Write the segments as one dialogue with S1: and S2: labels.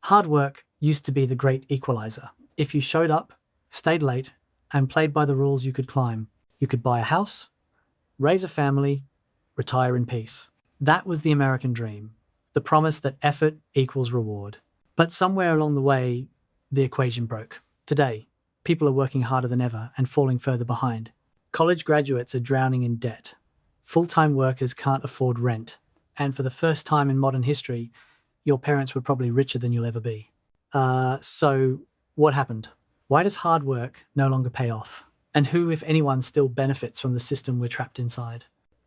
S1: Hard work used to be the great equalizer. If you showed up, stayed late, and played by the rules, you could climb. You could buy a house, raise a family, retire in peace. That was the American dream, the promise that effort equals reward. But somewhere along the way, the equation broke. Today, people are working harder than ever and falling further behind. College graduates are drowning in debt. Full-time workers can't afford rent. And for the first time in modern history, your parents were probably richer than you'll ever be. So what happened? Why does hard work no longer pay off? And who, if anyone, still benefits from the system we're trapped inside?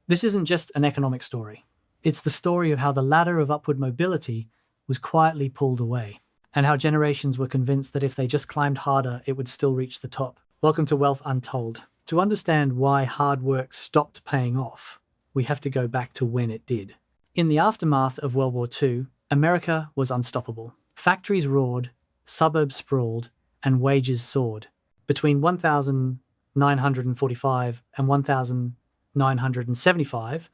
S1: This isn't just an economic story. It's the story of how the ladder of upward mobility was quietly pulled away, and how generations were convinced that if they just climbed harder, it would still reach the top. Welcome to Wealth Untold. To understand why hard work stopped paying off, we have to go back to when it did. In the aftermath of World War II, America was unstoppable. Factories roared, suburbs sprawled, and wages soared. Between 1945 and 1975,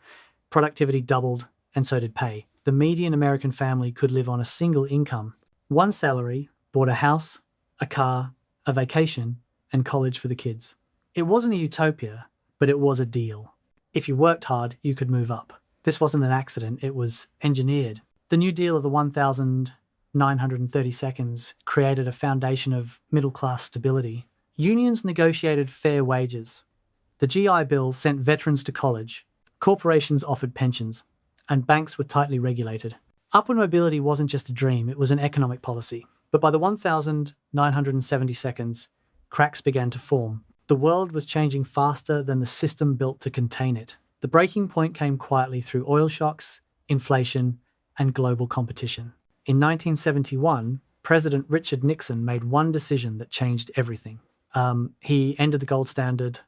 S1: productivity doubled, and so did pay. The median American family could live on a single income. One salary bought a house, a car, a vacation, and college for the kids. It wasn't a utopia, but it was a deal. If you worked hard, you could move up. This wasn't an accident, it was engineered. The New Deal of the 1930 seconds created a foundation of middle-class stability. Unions negotiated fair wages. The GI Bill sent veterans to college. Corporations offered pensions, and banks were tightly regulated. Upward mobility wasn't just a dream, it was an economic policy. But by the 1970 seconds, cracks began to form. The world was changing faster than the system built to contain it. The breaking point came quietly through oil shocks, inflation, and global competition. In 1971, President Richard Nixon made one decision that changed everything. He ended the gold standard,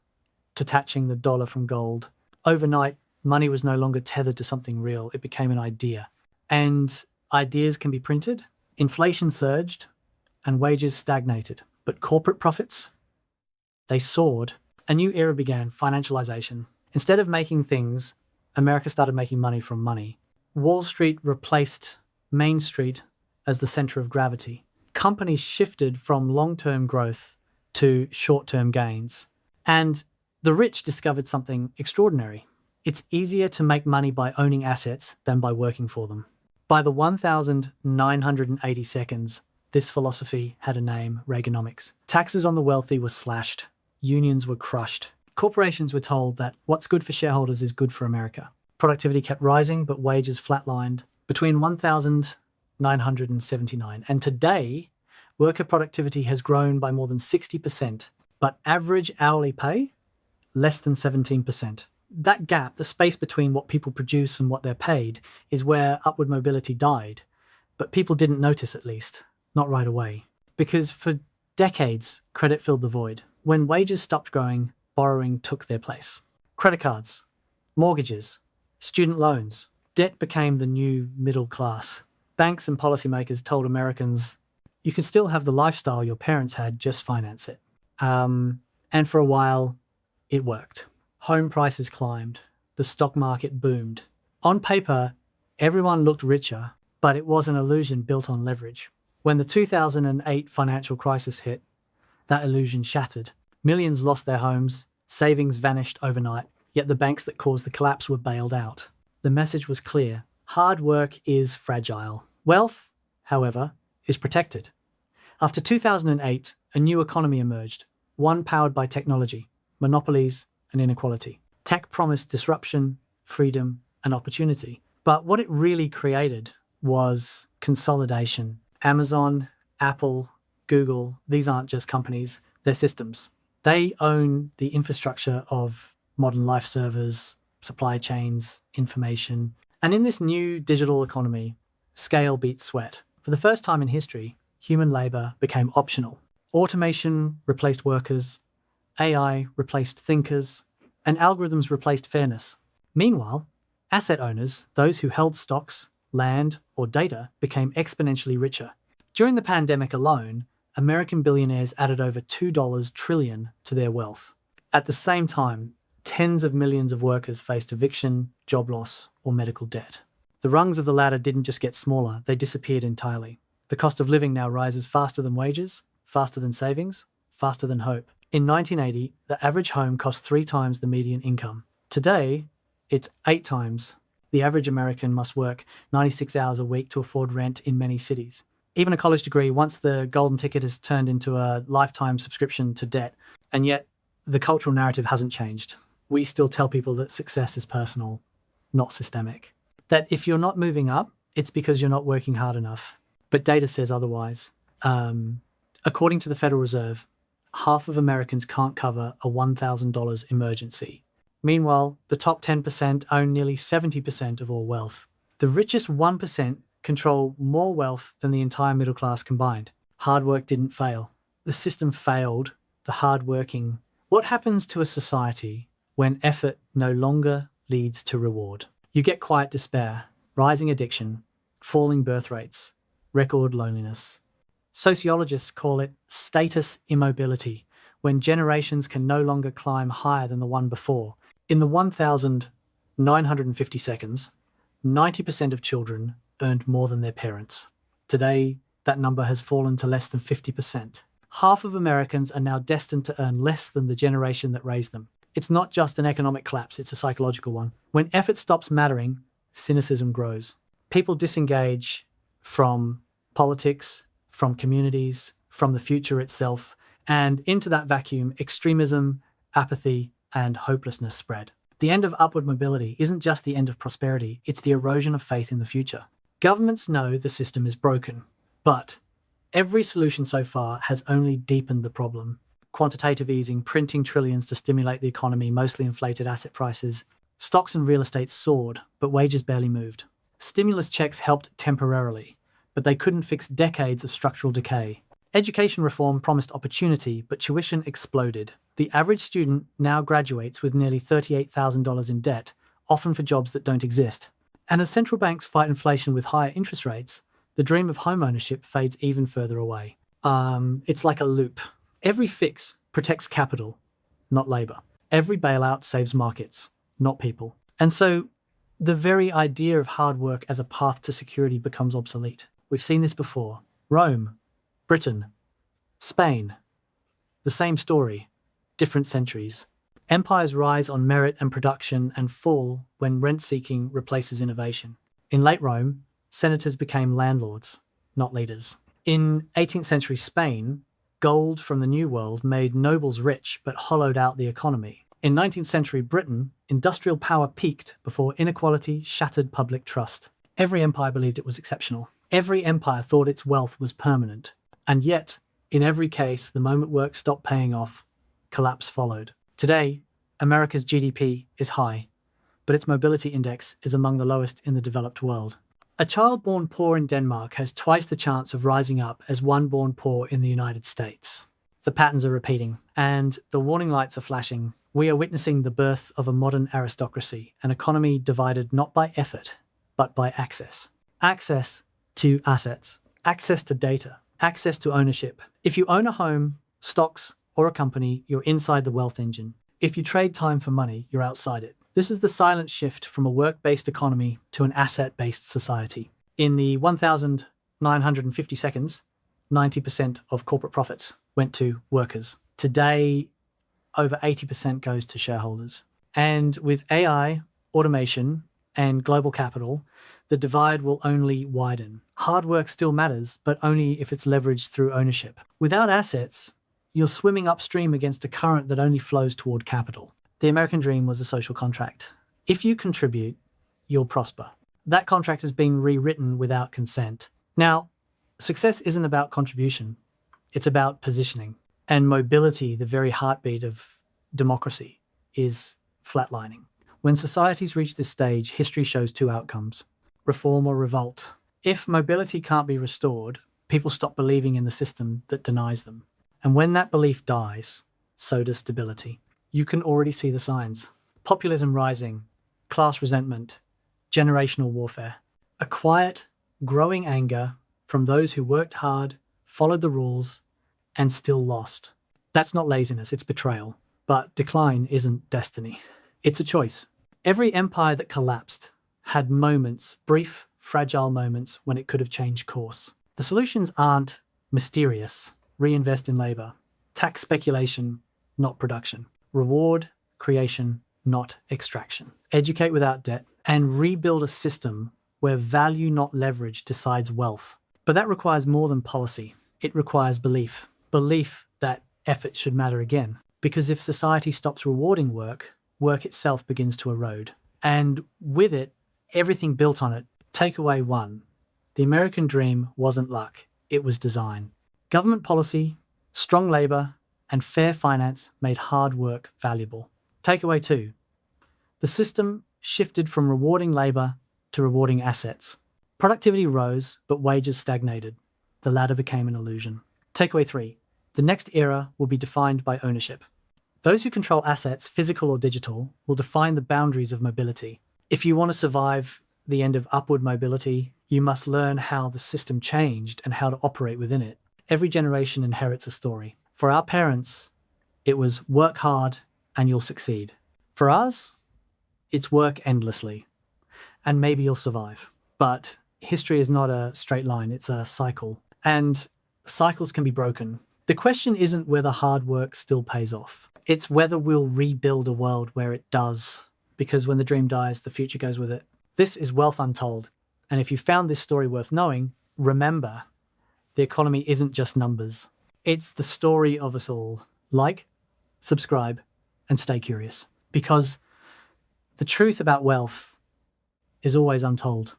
S1: detaching the dollar from gold. Overnight, money was no longer tethered to something real. It became an idea. And ideas can be printed. Inflation surged and wages stagnated. But corporate profits, they soared. A new era began, financialization. Instead of making things, America started making money from money. Wall Street replaced Main Street as the center of gravity. Companies shifted from long-term growth to short-term gains. And the rich discovered something extraordinary. It's easier to make money by owning assets than by working for them. By the 1980 seconds, this philosophy had a name: Reaganomics. Taxes on the wealthy were slashed. Unions were crushed. Corporations were told that what's good for shareholders is good for America. Productivity kept rising, but wages flatlined. Between 1979 and today, worker productivity has grown by more than 60%, but average hourly pay, less than 17%. That gap, the space between what people produce and what they're paid, is where upward mobility died. But people didn't notice, at least, not right away. Because for decades, credit filled the void. When wages stopped growing, borrowing took their place. Credit cards, mortgages, student loans, debt became the new middle class. Banks and policymakers told Americans, you can still have the lifestyle your parents had, just finance it. And for a while, it worked. Home prices climbed. The stock market boomed. On paper, everyone looked richer, but it was an illusion built on leverage. When the 2008 financial crisis hit, that illusion shattered. Millions lost their homes, savings vanished overnight, yet the banks that caused the collapse were bailed out. The message was clear: hard work is fragile. Wealth, however, is protected. After 2008, a new economy emerged, one powered by technology, monopolies, and inequality. Tech promised disruption, freedom, and opportunity. But what it really created was consolidation. Amazon, Apple, Google, these aren't just companies, they're systems. They own the infrastructure of modern life servers, supply chains, information. And in this new digital economy, scale beats sweat. For the first time in history, human labor became optional. Automation replaced workers, AI replaced thinkers, and algorithms replaced fairness. Meanwhile, asset owners, those who held stocks, land, or data, became exponentially richer. During the pandemic alone, American billionaires added over $2 trillion to their wealth. At the same time, tens of millions of workers faced eviction, job loss, or medical debt. The rungs of the ladder didn't just get smaller, they disappeared entirely. The cost of living now rises faster than wages, faster than savings, faster than hope. In 1980, the average home cost 3 times the median income. Today, it's 8 times. The average American must work 96 hours a week to afford rent in many cities. Even a college degree, once the golden ticket, is turned into a lifetime subscription to debt. And yet, the cultural narrative hasn't changed. We still tell people that success is personal, not systemic. That if you're not moving up, it's because you're not working hard enough. But data says otherwise. According to the Federal Reserve, half of Americans can't cover a $1,000 emergency. Meanwhile, the top 10% own nearly 70% of all wealth. The richest 1% control more wealth than the entire middle class combined. Hard work didn't fail. The system failed the hardworking. What happens to a society when effort no longer leads to reward? You get quiet despair, rising addiction, falling birth rates, record loneliness. Sociologists call it status immobility, when generations can no longer climb higher than the one before. In the 1,950 seconds, 90% of children earned more than their parents. Today, that number has fallen to less than 50%. Half of Americans are now destined to earn less than the generation that raised them. It's not just an economic collapse, it's a psychological one. When effort stops mattering, cynicism grows. People disengage from politics, from communities, from the future itself, and into that vacuum, extremism, apathy, and hopelessness spread. The end of upward mobility isn't just the end of prosperity, it's the erosion of faith in the future. Governments know the system is broken, but every solution so far has only deepened the problem. Quantitative easing, printing trillions to stimulate the economy, mostly inflated asset prices. Stocks and real estate soared, but wages barely moved. Stimulus checks helped temporarily, but they couldn't fix decades of structural decay. Education reform promised opportunity, but tuition exploded. The average student now graduates with nearly $38,000 in debt, often for jobs that don't exist. And as central banks fight inflation with higher interest rates, the dream of homeownership fades even further away. It's like a loop. Every fix protects capital, not labor. Every bailout saves markets, not people. And so the very idea of hard work as a path to security becomes obsolete. We've seen this before. Rome, Britain, Spain. The same story, different centuries. Empires rise on merit and production and fall when rent-seeking replaces innovation. In late Rome, senators became landlords, not leaders. In 18th century Spain, gold from the New World made nobles rich but hollowed out the economy. In 19th century Britain, industrial power peaked before inequality shattered public trust. Every empire believed it was exceptional. Every empire thought its wealth was permanent. And yet, in every case, the moment work stopped paying off, collapse followed. Today, America's GDP is high, but its mobility index is among the lowest in the developed world. A child born poor in Denmark has twice the chance of rising up as one born poor in the United States. The patterns are repeating, and the warning lights are flashing. We are witnessing the birth of a modern aristocracy, an economy divided not by effort, but by access. Access to assets, access to data, access to ownership. If you own a home, stocks, or a company, you're inside the wealth engine. If you trade time for money, you're outside it. This is the silent shift from a work-based economy to an asset-based society. In the 1,950 seconds, 90% of corporate profits went to workers. Today, over 80% goes to shareholders. And with AI, automation, and global capital, the divide will only widen. Hard work still matters, but only if it's leveraged through ownership. Without assets, you're swimming upstream against a current that only flows toward capital. The American dream was a social contract. If you contribute, you'll prosper. That contract is being rewritten without consent. Now, success isn't about contribution. It's about positioning. And mobility, the very heartbeat of democracy, is flatlining. When societies reach this stage, history shows 2 outcomes: reform or revolt. If mobility can't be restored, people stop believing in the system that denies them. And when that belief dies, so does stability. You can already see the signs. Populism rising, class resentment, generational warfare. A quiet, growing anger from those who worked hard, followed the rules, and still lost. That's not laziness, it's betrayal. But decline isn't destiny. It's a choice. Every empire that collapsed had moments, brief, fragile moments, when it could have changed course. The solutions aren't mysterious. Reinvest in labor. Tax speculation, not production. Reward creation, not extraction. Educate without debt, and rebuild a system where value, not leverage, decides wealth. But that requires more than policy. It requires belief. Belief that effort should matter again. Because if society stops rewarding work, work itself begins to erode. And with it, everything built on it. Takeaway 1. The American dream wasn't luck, it was design. Government policy, strong labor, and fair finance made hard work valuable. Takeaway 2. The system shifted from rewarding labor to rewarding assets. Productivity rose, but wages stagnated. The latter became an illusion. Takeaway 3. The next era will be defined by ownership. Those who control assets, physical or digital, will define the boundaries of mobility. If you want to survive the end of upward mobility, you must learn how the system changed and how to operate within it. Every generation inherits a story. For our parents, it was work hard and you'll succeed. For us, it's work endlessly and maybe you'll survive. But history is not a straight line, it's a cycle. And cycles can be broken. The question isn't whether hard work still pays off. It's whether we'll rebuild a world where it does. Because when the dream dies, the future goes with it. This is Wealth Untold. And if you found this story worth knowing, remember, the economy isn't just numbers. It's the story of us all. Like, subscribe, and stay curious. Because the truth about wealth is always untold.